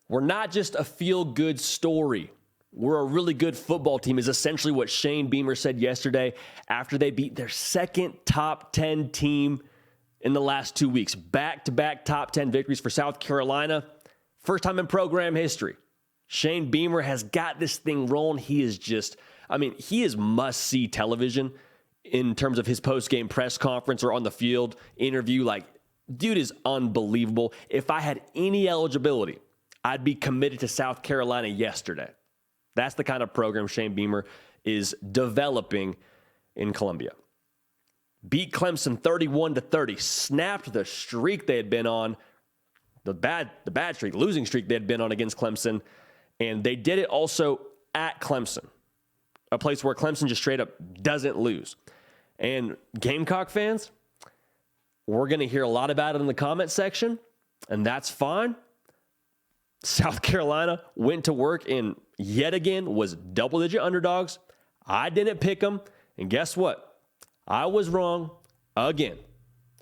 We're not just a feel-good story. We're a really good football team is essentially what Shane Beamer said yesterday after they beat their second top 10 team in the last 2 weeks. Back-to-back top 10 victories for South Carolina. First time in program history. Shane Beamer has got this thing rolling. He is he is must-see television in terms of his post-game press conference or on the field interview. Like, dude is unbelievable. If I had any eligibility, I'd be committed to South Carolina yesterday. That's the kind of program Shane Beamer is developing in Columbia. Beat Clemson 31-30, snapped the streak they had been on, the bad streak, losing streak they had been on against Clemson, and they did it also at Clemson, a place where Clemson just straight up doesn't lose. And Gamecock fans, we're going to hear a lot about it in the comment section, and that's fine. South Carolina went to work and yet again was double-digit underdogs. I didn't pick them, and guess what? I was wrong again.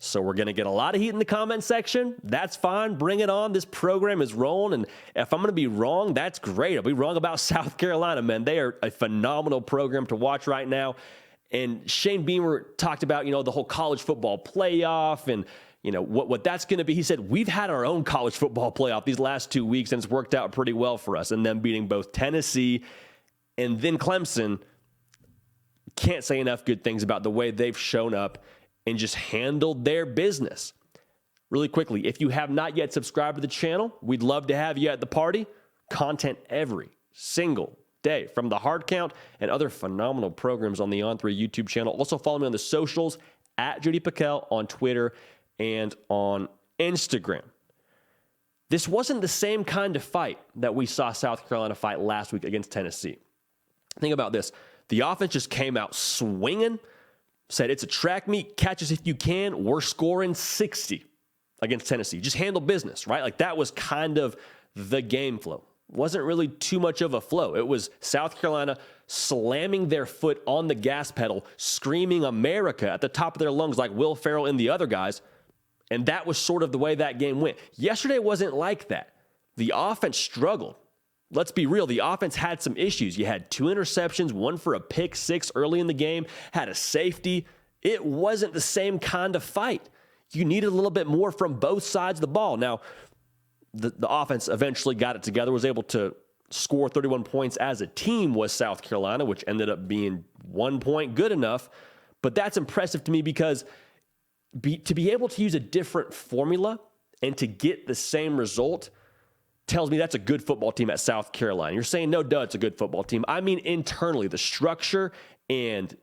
So we're going to get a lot of heat in the comment section. That's fine. Bring it on. This program is rolling, and if I'm going to be wrong, that's great. I'll be wrong about South Carolina, man. They are a phenomenal program to watch right now. And Shane Beamer talked about, the whole college football playoff and, what that's going to be. He said, we've had our own college football playoff these last 2 weeks, and it's worked out pretty well for us. And them beating both Tennessee and then Clemson. Can't say enough good things about the way they've shown up and just handled their business. Really quickly, if you have not yet subscribed to the channel, we'd love to have you at the party. Content every single day from the Hard Count and other phenomenal programs on the On3 YouTube channel. Also follow me on the socials at Judy Paquel on Twitter and on Instagram. This wasn't the same kind of fight that we saw South Carolina fight last week against Tennessee. Think about this. The offense just came out swinging, said it's a track meet, catch us if you can. We're scoring 60 against Tennessee. Just handle business, right? Like that was kind of the game flow. Wasn't really too much of a flow. It was South Carolina slamming their foot on the gas pedal, screaming America at the top of their lungs like Will Ferrell and the other guys. And that was sort of the way that game went. Yesterday wasn't like that. The offense struggled. Let's be real. The offense had some issues. You had 2 interceptions, one for a pick six early in the game, had a safety. It wasn't the same kind of fight. You needed a little bit more from both sides of the ball. Now, the offense eventually got it together, was able to score 31 points as a team was South Carolina, which ended up being 1 point good enough. But that's impressive to me because to be able to use a different formula and to get the same result tells me that's a good football team at South Carolina. You're saying, no, duh, it's a good football team. I mean, internally, the structure and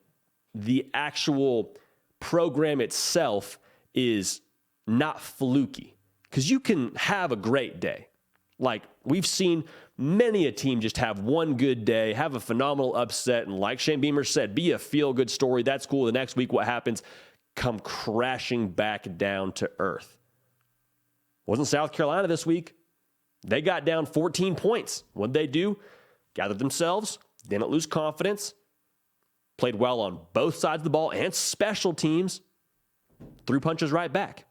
the actual program itself is not fluky. Because you can have a great day. Like, we've seen many a team just have one good day, have a phenomenal upset, and like Shane Beamer said, be a feel-good story. That's cool. The next week, what happens? Come crashing back down to earth. Wasn't South Carolina this week. They got down 14 points. What'd they do? Gathered themselves, didn't lose confidence, played well on both sides of the ball and special teams, threw punches right back.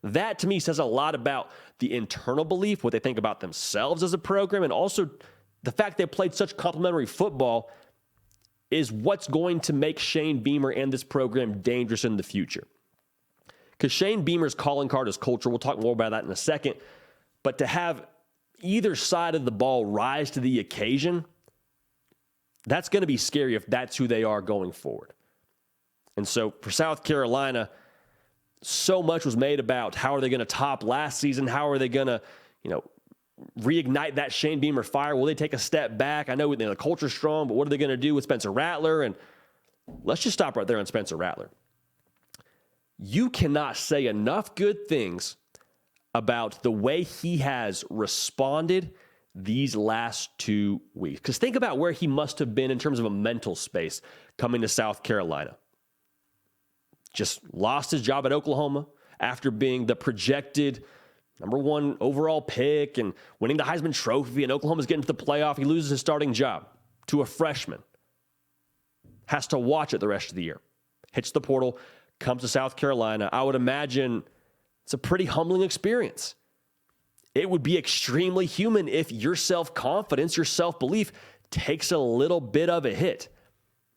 That, to me, says a lot about the internal belief, what they think about themselves as a program, and also the fact they played such complementary football is what's going to make Shane Beamer and this program dangerous in the future. Because Shane Beamer's calling card is culture. We'll talk more about that in a second. But to have either side of the ball rise to the occasion, that's going to be scary if that's who they are going forward. And so for South Carolina, so much was made about how are they going to top last season? How are they going to, reignite that Shane Beamer fire? Will they take a step back? I know the culture's strong, but what are they going to do with Spencer Rattler? And let's just stop right there on Spencer Rattler. You cannot say enough good things about the way he has responded these last 2 weeks. Because think about where he must have been in terms of a mental space coming to South Carolina. Just lost his job at Oklahoma after being the projected number 1 overall pick and winning the Heisman Trophy, and Oklahoma's getting to the playoff. He loses his starting job to a freshman. Has to watch it the rest of the year. Hits the portal, comes to South Carolina. I would imagine it's a pretty humbling experience. it would be extremely human if your self-confidence, your self-belief takes a little bit of a hit.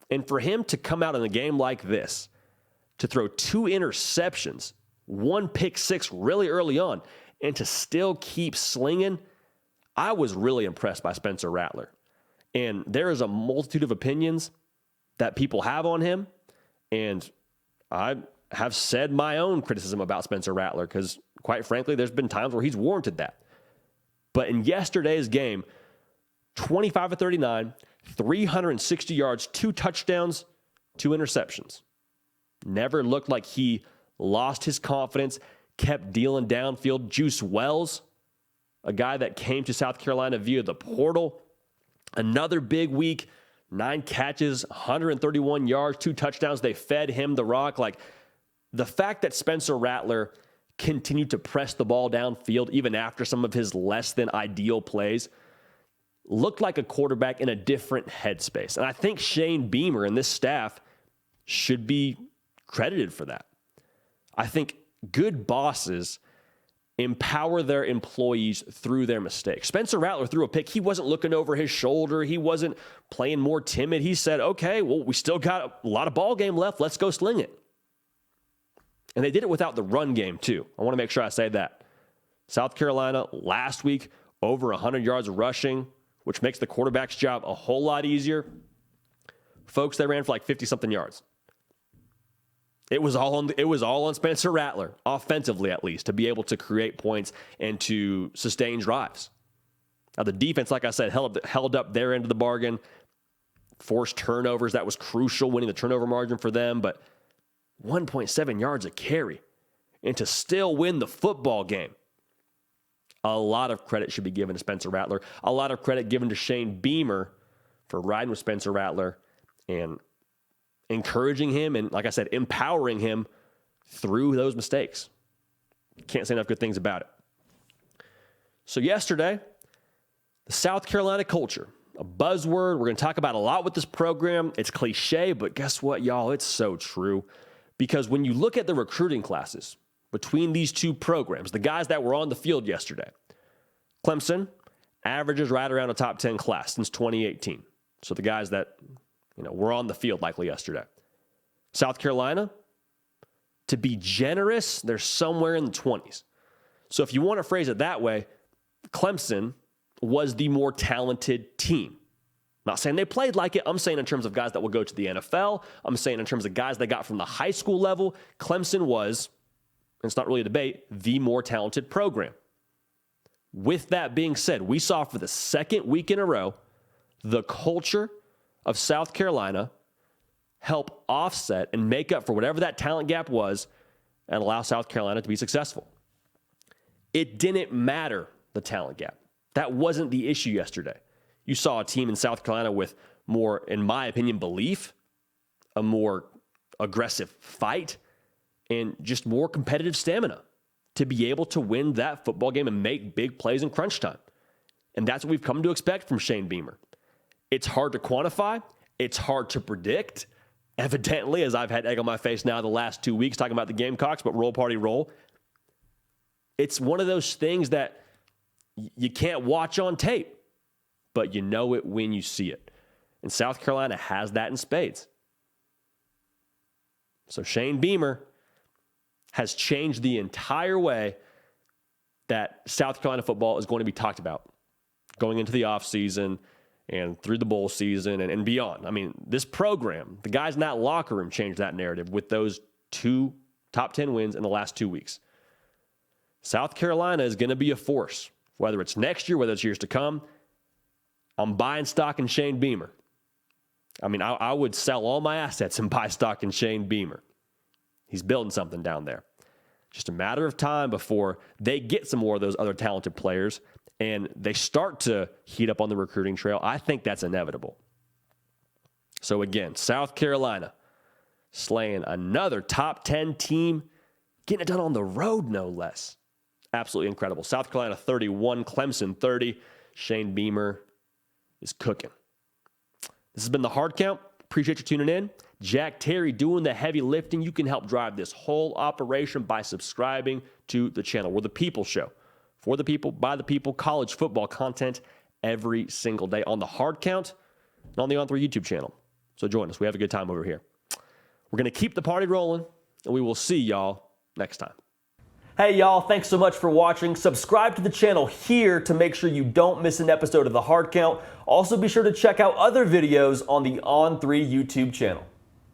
And for him to come out in a game like this, to throw 2 interceptions, 1 pick six really early on, and to still keep slinging, I was really impressed by Spencer Rattler. And there is a multitude of opinions that people have on him, and I have said my own criticism about Spencer Rattler because, quite frankly, there's been times where he's warranted that. But in yesterday's game, 25 of 39, 360 yards, 2 touchdowns, 2 interceptions. Never looked like he lost his confidence, kept dealing downfield. Juice Wells, a guy that came to South Carolina via the portal, another big week, 9 catches, 131 yards, 2 touchdowns. They fed him the rock. Like, the fact that Spencer Rattler continued to press the ball downfield even after some of his less than ideal plays looked like a quarterback in a different headspace. And I think Shane Beamer and this staff should be credited for that. I think good bosses empower their employees through their mistakes. Spencer Rattler threw a pick. He wasn't looking over his shoulder. He wasn't playing more timid. He said, okay, well, we still got a lot of ball game left. Let's go sling it. And they did it without the run game, too. I want to make sure I say that. South Carolina last week, over 100 yards of rushing, which makes the quarterback's job a whole lot easier. Folks, they ran for like 50-something yards. It was all on Spencer Rattler, offensively at least, to be able to create points and to sustain drives. Now, the defense, like I said, held up their end of the bargain, forced turnovers. That was crucial, winning the turnover margin for them, but 1.7 yards a carry, and to still win the football game. A lot of credit should be given to Spencer Rattler. A lot of credit given to Shane Beamer for riding with Spencer Rattler and encouraging him and, like I said, empowering him through those mistakes. Can't say enough good things about it. So yesterday, the South Carolina culture, a buzzword we're going to talk about a lot with this program. It's cliche, but guess what, y'all? It's so true. Because when you look at the recruiting classes between these two programs, the guys that were on the field yesterday, Clemson averages right around a top 10 class since 2018. So the guys that, were on the field likely yesterday. South Carolina, to be generous, they're somewhere in the 20s. So if you want to phrase it that way, Clemson was the more talented team. Not saying they played like it. I'm saying in terms of guys that will go to the NFL. I'm saying in terms of guys they got from the high school level. Clemson was, and it's not really a debate, the more talented program. With that being said, we saw for the second week in a row the culture of South Carolina help offset and make up for whatever that talent gap was and allow South Carolina to be successful. It didn't matter, the talent gap. That wasn't the issue yesterday. You saw a team in South Carolina with more, in my opinion, belief, a more aggressive fight, and just more competitive stamina to be able to win that football game and make big plays in crunch time. And that's what we've come to expect from Shane Beamer. It's hard to quantify. It's hard to predict. Evidently, as I've had egg on my face now the last 2 weeks talking about the Gamecocks, but roll party roll. It's one of those things that you can't watch on tape, but you know it when you see it. And South Carolina has that in spades. So Shane Beamer has changed the entire way that South Carolina football is going to be talked about going into the offseason and through the bowl season and beyond. I mean, this program, the guys in that locker room changed that narrative with those 2 top 10 wins in the last 2 weeks. South Carolina is going to be a force, whether it's next year, whether it's years to come. I'm buying stock in Shane Beamer. I mean, I would sell all my assets and buy stock in Shane Beamer. He's building something down there. Just a matter of time before they get some more of those other talented players and they start to heat up on the recruiting trail. I think that's inevitable. So again, South Carolina slaying another top 10 team, getting it done on the road, no less. Absolutely incredible. South Carolina 31, Clemson 30. Shane Beamer is cooking. This has been the Hard Count. Appreciate you tuning in. Jack Terry doing the heavy lifting. You can help drive this whole operation by subscribing to the channel. We're the People Show. for the people, by the people, college football content every single day on the Hard Count and on the On3 YouTube channel. So join us. We have a good time over here. We're going to keep the party rolling, and we will see y'all next time. Hey, y'all. Thanks so much for watching. Subscribe to the channel here to make sure you don't miss an episode of the Hard Count. Also, be sure to check out other videos on the On3 YouTube channel.